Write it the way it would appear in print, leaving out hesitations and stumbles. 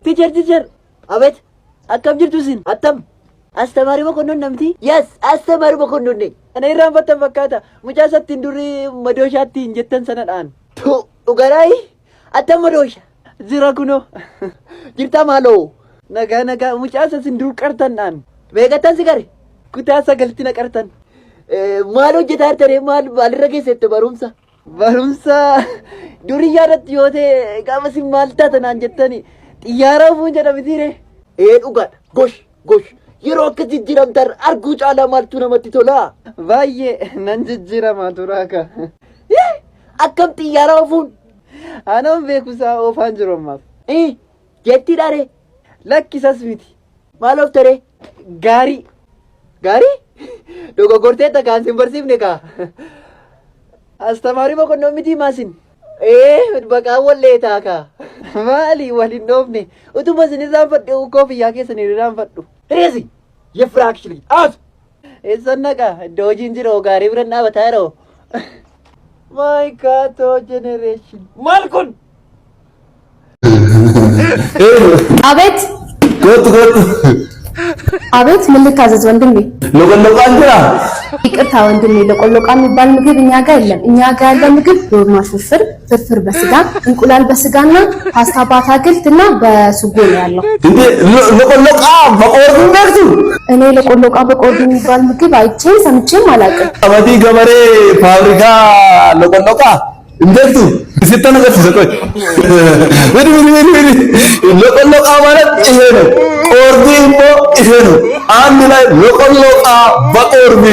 Teacher. Abet. Akkam jirtu sin? Attam. Astamaari Mokonnon namti? Yes, Astamaari Mokonnon ne. Ana irraanfattan fakkaata. Mucaa sattiin durii madooshaatti hin jettan sanadhaan. Dhugaadhaayi? Attam madoosha. Jira kunoo. Jirta maaloo? Nagaa mucaa sasin dur qartannaan. Beekattan si gare? Kutaa 9 na qartan. Maal hojjetaa jirtanii maalirra keessatti barumsa? Barumsa durii yaadatti yoo ta'e gaafa sin maal taatanaan jettani xiyyaara ofuun jedhamitiire. Dhugaadha. Gosh. Yeroo akka jijjiiramtan arguu caalaa maaltu namatti tola? Baay'ee nan jijjiirama turaaka. Akkam xiyyaara ofuun? Anoon beekusaa oofaan jiru ammaaf. Jettiidhaare? Lakkisas miti. Maal ooftare? Gaarii? Dogoggortee takkaan sin barsiifne kaa? Astamaari Mokonnon miti maasin? Baqaan wallee taakaa. Maali waliin dhoofne? Utuma sin irraanfadhe koofiyyaa keessan irraanfadhu. Reesi! Yeffra actually. Out! Eessan naqa? Iddoo hojiin jira gaarii biran dhaabataa yeroo. My Kato generation. Maal kun? Abet! Gotu. አቤት ምን ልታዘዝ ወንድሜ? ለቆሎቃ እንጀራ። ይቅርታ ወንድሜ ለቆሎቃ የሚባል ምግብ እኛ ጋር የለም። እኛ ጋር ያለ ምግብ ዶርማ ፍርፍር በስጋ እንቁላል በስጋና ፓስታ በአትክልትና በሱጎ ነው ያለው። እንዴ ለቆሎቃ በቆርዱ እንደርሱ? እኔ ለቆሎቃ በቆርዱ የሚባል ምግብ አይቼም ሰምቼም አላውቅም። አባዲ ገበሬ ፋብሪካ ለቆሎቃ እንደርሱ ሲተነገር ተሰቆይ ወዲ ለቆሎቃ ማለት ይሄ ነው። ቆርዲ እኮ ይሄ ነው። አንድ ላይ ለቆሎቃ በቆርዲ